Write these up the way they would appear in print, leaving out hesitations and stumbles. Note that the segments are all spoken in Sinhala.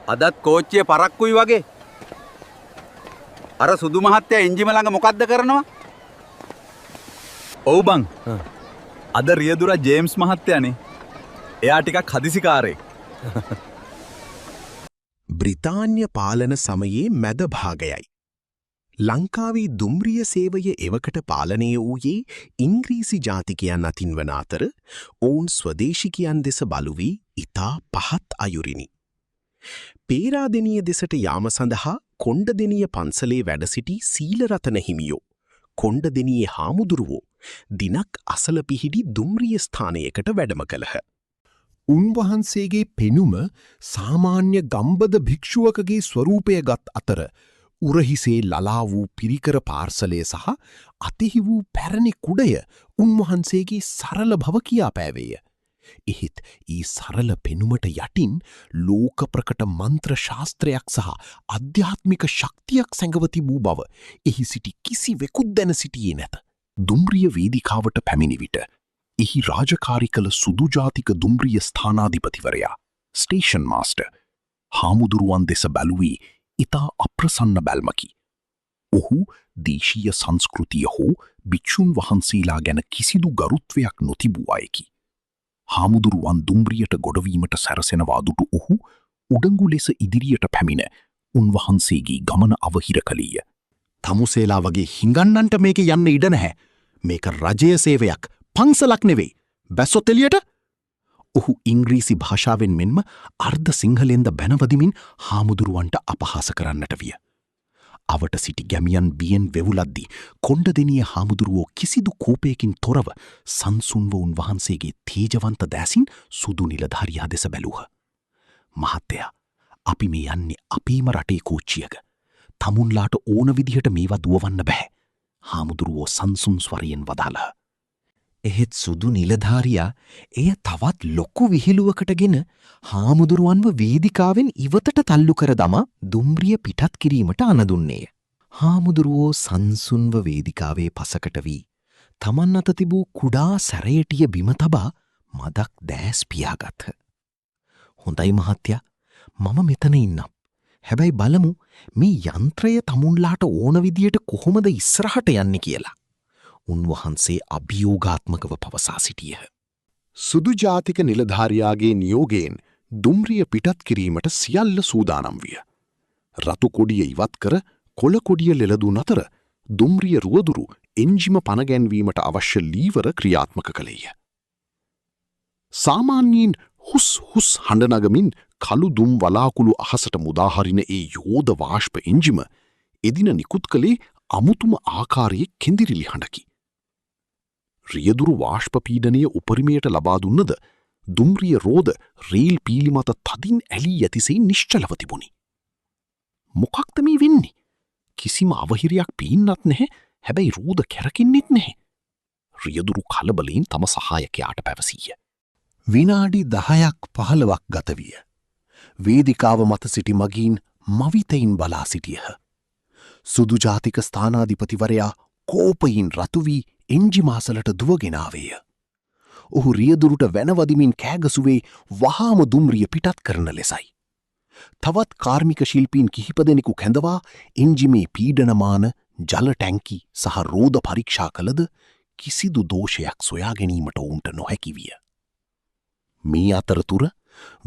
අදත් කෝච්චිය පරක්කුයි වගේ. අර සුදු මහත්තයා එන්ජිම ළඟ මොකද්ද කරනවා? ඔව් බං. අද රියදුරා ජේම්ස් මහත්තයානේ. එයා ටිකක් හදිසිකාරයෙක්. බ්‍රිතාන්‍ය පාලන සමයේ මැද භාගයයි. ලංකාවේ දුම්රිය සේවය එවකට පාලනය වූයේ ඉංග්‍රීසි ජාතිකයන් අතින් වන අතර ඔවුන් ස්වදේශිකයන් දෙස බලු වී ඉතා පහත් අයුරිනි. පේරාදෙණිය දෙසට යාම සඳහා කොණ්ඩදෙණිය පන්සලේ වැඩ සිටි සීලරතන හිමියෝ කොණ්ඩදෙණියේ හාමුදුරුවෝ දිනක් අසල පිහිටි දුම්රිය ස්ථානයකට වැඩම කළහ. උන්වහන්සේගේ පෙනුම සාමාන්‍ය ගම්බද භික්ෂුවකගේ ස්වරූපය ගත් අතර උරහිසේ ලලා වූ පිරිකර පාර්සලය සහ අතිහි වූ පැරණි කුඩය උන්වහන්සේගේ සරල භව කියා පෑවේය. එහෙත් ඒ සරල පෙනුමට යටින් ලෝක ප්‍රකට මන්ත්‍ර ශාස්ත්‍රයක් සහ අධ්‍යාත්මික ශක්තියක් සැඟව තිබූ බව එහි සිටි කිසිවෙකුත් දැන සිටියේ නැත. දුම්රිය වේදිකාවට පැමිණි විට එහි රාජකාරි කළ සුදු ජාතික දුම්රිය ස්ථානාධිපතිවරයා ස්ටේෂන් මාස්ටර් හාමුදුරුවන් දෙස බැලුවේ ඉතා අප්‍රසන්න බැල්මකි. ඔහු දේශීය සංස්කෘතිය හෝ භික්ෂුන් වහන්සේලා ගැන කිසිදු ගරුත්වයක් නොතිබූ අයෙකි. හාමුදුරුවන් දුම්රියට ගොඩවීමට සැරසෙනවා දුටු ඔහු උඩඟු ලෙස ඉදිරියට පැමිණ උන්වහන්සේගේ ගමන අවහිර කළේය. තමුසේලා වගේ හිඟන්නන්ට මේක යන්න ඉඩ නැහැ. මේක රජය සේවයක්, පන්සලක් නෙවෙයි. බැස්සොත් එළියට? ඔහු ඉංග්‍රීසි භාෂාවෙන් මෙන්ම අර්ධ සිංහලෙන්ද බැනවදිමින් හාමුදුරුවන්ට අපහාස කරන්නට විය. අවට සිටි ගැමියන් බියෙන් වෙවුලද්දී කොණ්ඩදෙණිය හාමුදුරුවෝ කිසිදු කෝපයකින් තොරව සංසුන්ව උන්වහන්සේගේ තේජවන්ත දෑසින් සුදු නිලධාරියා දෙස බැලූහ. මහත්තයා, අපි මේ යන්නේ අපේම රටේ කෝච්චියක. තමුන්ලාට ඕන විදිහට මේවා දුවවන්න බෑ. හාමුදුරුවෝ සංසුන් ස්වරයෙන් වදාළහ. එහෙත් සුදු නිලධාරියා එය තවත් ලොකු විහිළුවකටගෙන හාමුදුරුවන්ව වේදිකාවෙන් ඉවතට තල්ලු කර දමා දුම්රිය පිටත් කිරීමට අනදුන්නේය. හාමුදුරුවෝ සංසුන්ව වේදිකාවේ පසකට වී තමන් අත තිබූ කුඩා සැරයටිය බිම තබා මදක් දෑස් පියාගත්හ. හොඳයි මහත්තයා, මම මෙතන ඉන්නම්. හැබැයි බලමු මේ යන්ත්‍රය තමුන්ලාට ඕන විදියට කොහොමද ඉස්සරහට යන්නේ කියලා. උන්වහන්සේ අභියෝගාත්මකව පවසා සිටියහ. සුදු ජාතික නිලධාරියාගේ නියෝගයෙන් දුම්රිය පිටත් කිරීමට සියල්ල සූදානම් විය. රතු කොඩිය ඉවත් කර කොළ කොඩිය ලෙලදුන් අතර දුම්රිය රුවදුරු එන්ජිම පනගැන්වීමට අවශ්‍ය ලීවර ක්‍රියාත්මක කළේය. සාමාන්‍යයෙන් හුස් හුස් හඬනගමින් කළු දුම් වලාකුළු අහසට මුදාහරින ඒ යෝධ වාෂ්ප එන්ජිම එදින නිකුත් කළේ අමුතුම ආකාරයේ කෙඳිරිලි හඬකි. රියදුරු වාෂ්ප පීඩනය උපරිමයට ලබා දුන්නද දුම්රිය රෝද රේල් පීලි මත තදින් ඇලී යතිසේ නිශ්චලව තිබුණි. මොකක්ද මේ වෙන්නේ? කිසිම අවහිරයක් පීන්නත් නැහැ. හැබැයි රෝද කැරකෙන්නෙත් නැහැ. රියදුරු කලබලයෙන් තම සහායකයාට පැවසීය. විනාඩි 10ක් 15ක් ගත විය. වේදිකාව මත සිටි මගීන් මවිතයින් බලා සිටියහ. සුදු ජාතික ස්ථානාධිපතිවරයා කෝපයින් රතු වී එන්ජිමාසලට දුවගෙනාවේය. ඔහු රියදුරුට වැනවදිමින් කෑගසුවේ වහාම දුම්රිය පිටත් කරන ලෙසයි. තවත් කාර්මික ශිල්පීන් කිහිප දෙනෙකු කැඳවා එන්ජිමේ පීඩනමාන ජල ටැංකි සහ රෝද පරීක්ෂා කළද කිසිදු දෝෂයක් සොයා ගැනීමට ඔවුන්ට නොහැකි විය. මේ අතරතුර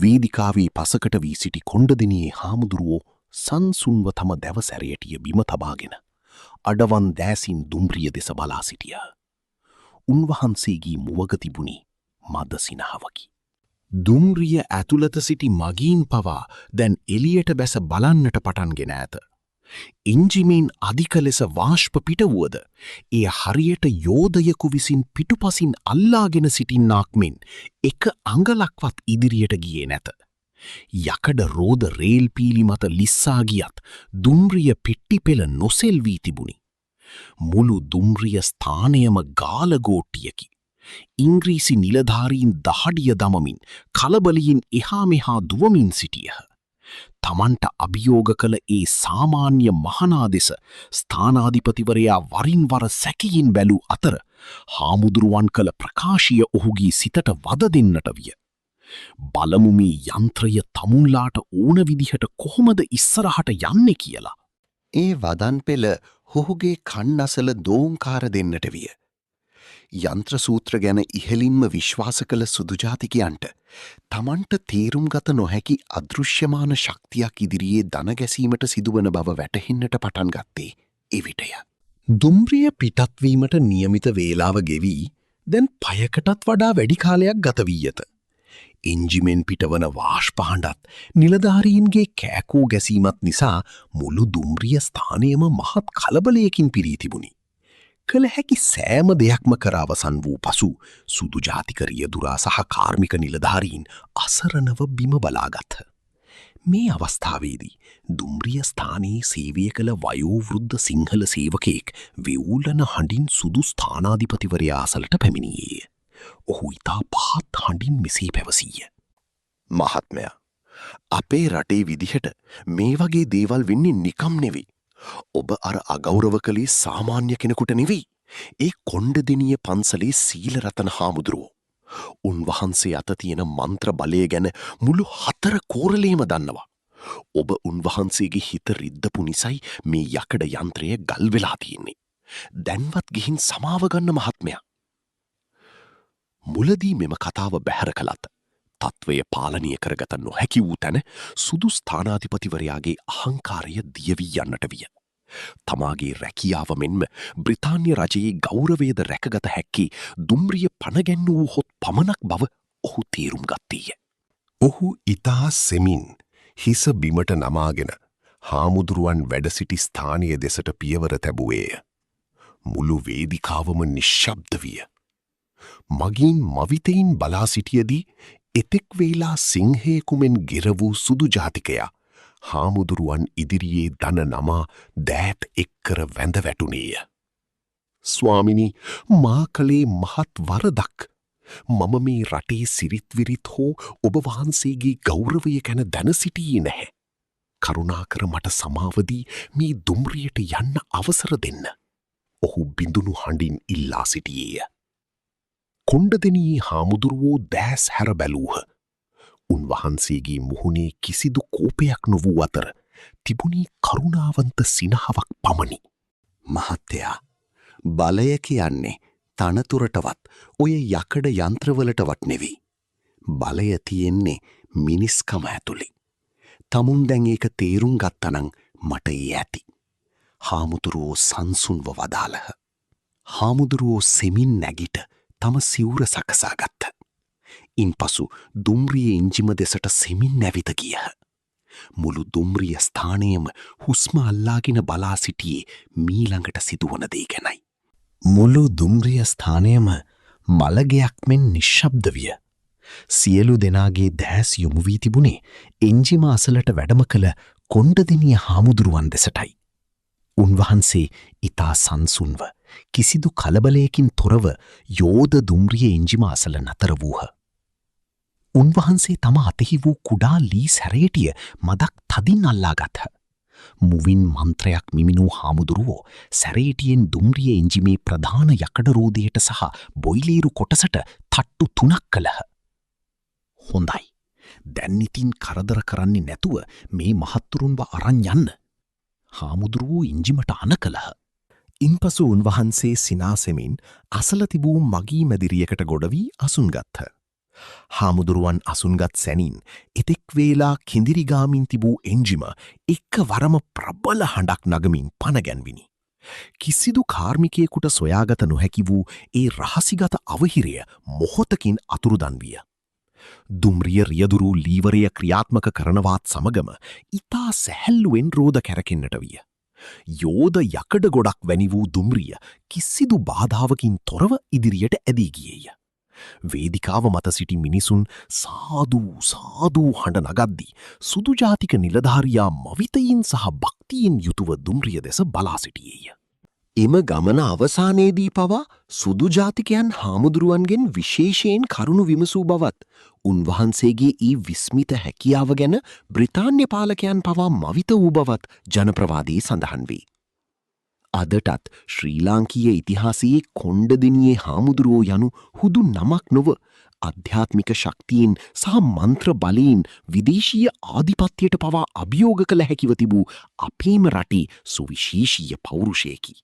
වේදිකාවේ පසකට වී සිටි කොණ්ඩදෙණියේ හාමුදුරුවෝ සංසුන්ව තම දැවසැරයටිය බිම තබාගෙන අඩවන් දෑසින් දුම්රිය දෙස බලා සිටිය. උන්වහන්සේගේ මුවග තිබුණි මද සිනහවකි. දුම්රිය ඇතුළත සිටි මගීන් පවා දැන් එළියට බැස බලන්නට පටන්ගෙන ඇත. එන්ජිමෙන් අධික ලෙස වාෂ්ප පිටවුවද එය හරියට යෝධයෙකු විසින් පිටුපසින් අල්ලාගෙන සිටින්නාක් මෙන් එක අඟලක්වත් ඉදිරියට ගියේ නැත. යකඩ රෝද රේල් පීලි මත ලිස්සා ගියත් දුම්රිය පෙට්ටි පෙළ නොසෙල්වී තිබුණි. මුළු දුම්රිය ස්ථානයම ගාලගෝට්ටියකි. ඉංග්‍රීසි නිලධාරීන් දහඩිය දමමින් කලබලයෙන් එහා මෙහා දුවමින් සිටියහ. තමන්ට අභියෝග කළ ඒ සාමාන්‍ය මහනා දෙස ස්ථානාධිපතිවරයා වරින් වර සැකයෙන් බැලූ අතර හාමුදුරුවන් කළ ප්‍රකාශය ඔහුගේ සිතට වද දෙන්නට විය. බලමු මේ යන්ත්‍රය තමුන්ලාට ඕන විදිහට කොහොමද ඉස්සරහට යන්නේ කියලා. ඒ වදන් පෙළ හොහුගේ කන් අසල දෝංකාර දෙන්නට විය. යන්ත්‍ර සූත්‍ර ගැන ඉහලින්ම විශ්වාස කළ සුදුජාතිකයන්ට තමන්ට තේරුම්ගත නොහැකි අදෘශ්‍යමාන ශක්තියක් ඉදිරියේ දනගැසීමට සිදුවන බව වැටහෙන්නට පටන් ගත්තේ එවිටය. දුම්රිය පිටත්වීමට නියමිත වේලාව ගෙවී දැන් පයකටත් වඩා වැඩි කාලයක් ගත වී ඇත. එන්ජිමෙන් පිටවන වාෂ්පහඬත් නිලධාරීන්ගේ කෑකෝ ගැසීමත් නිසා මුළු දුම්රිය ස්ථානයම මහත් කලබලයකින් පිරී තිබුණි. කළ හැකි සෑම දෙයක්ම කරවසන් වූ පසු සුදු ජාතික රියදුරා සහ කාර්මික නිලධාරීන් අසරණව බිම බලාගත්හ. මේ අවස්ථාවේදී දුම්රිය ස්ථානයේ සේවය කළ වයෝවෘද්ධ සිංහල සේවකයෙක් වෙවුලන හඬින් සුදු ස්ථානාධිපතිවරයා අසලට පැමිණියේය. ඔහු ඉතා පහත් හඬින් මෙසේ පැවසීය. මහත්මයා, අපේ රටේ විදිහට මේ වගේ දේවල් වෙන්නේ නිකම් නෙවෙයි. ඔබ අර අගෞරව කළේ සාමාන්‍ය කෙනෙකුට නෙවෙයි. ඒ කොණ්ඩදෙනිය පන්සලේ සීලරතන හාමුදුරුවෝ. උන්වහන්සේ අත තියෙන මන්ත්‍ර බලය ගැන මුළු 4 කෝරළේම දන්නවා. ඔබ උන්වහන්සේගේ හිත රිද්දපු නිසයි මේ යකඩ යන්ත්‍රය ගල් වෙලා තියෙන්නේ. දැන්වත් ගිහින් සමාව ගන්න මහත්මයා. මුලදී මෙම කතාව බැහැර කළත් තත්ත්වය පාලනය කරගත නොහැකි වූ තැන සුදු ස්ථානාධිපතිවරයාගේ අහංකාරය දියවී යන්නට විය. තමාගේ රැකියාව මෙන්ම බ්‍රිතාන්‍ය රජයේ ගෞරවයද රැකගත හැක්කේ දුම්රිය පණගැන්වූ හොත් පමණක් බව ඔහු තේරුම් ගත්තේය. ඔහු ඉතා සෙමින් හිස බිමට නමාගෙන හාමුදුරුවන් වැඩසිටි ස්ථානය දෙසට පියවර තැබුවේය. මුළු වේදිකාවම නිශ්ශබ්ද විය. මගින් මවිතයින් බලා සිටියදී එතෙක් වේලා සිංහයකුමෙන් ගෙර වූ සුදු ජාතිකයා හාමුදුරුවන් ඉදිරියේ දන නමා දෑත් එක්කර වැඳ වැටුනේය. ස්වාමිනි, මා කළේ මහත් වරදක්. මම මේ රටේ සිරිත්විරිත් හෝ ඔබ වහන්සේගේ ගෞරවය ගැන දැන සිටියේ නැහැ. කරුණාකර මට සමාවදී මේ දුම්රියට යන්න අවසර දෙන්න. ඔහු බිඳුණු හඬින් ඉල්ලා සිටියේය. කොණ්ඩදෙනියේ හාමුදුරුවෝ දෑස් හැර බැලූහ. උන්වහන්සේගේ මුහුණේ කිසිදු කෝපයක් නොවූ අතර තිබුණී කරුණාවන්ත සිනහවක් පමණි. මහත්තයා, බලය කියන්නේ තනතුරටවත් ඔය යකඩ යන්ත්‍රවලටවත් නෙවෙයි. බලය තියෙන්නේ මිනිස්කම ඇතුලේ. තමුන් දැන් ඒක තේරුම් ගත්තනම් මට ඒ ඇති. හාමුදුරුවෝ සංසුන්ව වදාළහ. හාමුදුරුවෝ සෙමින් නැගිට තම සිවුර සකසා ගත්ත. ඉන්පසු දුම්රිය එන්ජිම දෙසට සෙමින් නැවිත ගියහ. මුළු දුම්රිය ස්ථානයම හුස්ම අල්ලාගෙන බලා සිටියේ මීළඟට සිදුවන දේ ගැනයි. මුළු දුම්රිය ස්ථානයම මළගයක් මෙන් නිශ්ශබ්ද විය. සියලු දෙනාගේ දැස් යොමු වී තිබුණේ එන්ජිම අසලට වැඩම කළ කොණ්ඩදෙනිය හාමුදුරුවන් දෙසටයි. උන්වහන්සේ ඉතා සංසුන්ව කිසිදු කලබලයකින් තොරව යෝධ දුම්රිය එන්ජිම අසල නතර වූහ. උන්වහන්සේ තම අතෙහි වූ කුඩා ලී සැරේටිය මදක් තදින් අල්ලා ගත්හ. මුවින් මන්ත්‍රයක් මිමිනූ හාමුදුරුවෝ සැරේටියෙන් දුම්රිය එන්ජිමේ ප්‍රධාන යකඩ රෝදයට සහ බොයිලේරු කොටසට තට්ටු 3ක් කළහ. හොඳයි. දැන් ඉතින් කරදර කරන්නේ නැතුව මේ මහත්තුරුන්ව අරන් යන්න. හාමුදුරුවෝ එන්ජිමට අණ කළහ. ඉන්පසු උන්වහන්සේ සිනාසෙමින් අසල තිබූ මගී මැදිරියකට ගොඩවී අසුන්ගත්හ. හාමුදුරුවන් අසුන්ගත් සැනින් එතෙක් වේලා කිඳිරිගාමින් තිබූ එන්ජිම එක්ක වරම ප්‍රබල හඬක් නගමින් පනගැන්විනි. කිසිදු කාර්මිකයෙකුට සොයාගත නොහැකි වූ ඒ රහසිගත අවහිරය මොහොතකින් අතුරුදන් විය. දුම්රිය රියදුරු ලීවරය ක්‍රියාත්මක කරනවාත් සමගම ඉතා සැහැල්ලුවෙන් රෝද කැරකෙන්නට විය. යෝධ යකඩ ගොඩක් වැනි වූ දුම්රිය කිසිදු බාධාවකින් තොරව ඉදිරියට ඇදී ගියේය. වේදිකාව මත සිටි මිනිසුන් සාදූ සාදූ හඬ නගද්දී සුදු ජාතික නිලධාරියා මවිතයින් සහ භක්තියෙන් යුතුව දුම්රිය දෙස බලා සිටියේය. එම ගමන අවසානයේදී පවා සුදු ජාතිකයන් හාමුදුරුවන්ගෙන් විශේෂයෙන් කරුණු විමසූ බවත් උන්වහන්සේගේ ඒ විස්මිත හැකියාව ගැන බ්‍රිතාන්‍ය පාලකයන් පවා මවිත වූ බවත් ජනප්‍රවාදයේ සඳහන් වේ. අදටත් ශ්‍රී ලාංකීය ඉතිහාසයේ කොණ්ඩදෙනියේ හාමුදුරුවෝ යනු හුදු නමක් නොව අධ්‍යාත්මික ශක්තියෙන් සහ මන්ත්‍ර බලයෙන් විදේශීය ආධිපත්‍යයට පවා අභියෝග කළ හැකිව තිබූ අපේම රටේ සුවිශේෂීය පෞරුෂයකි.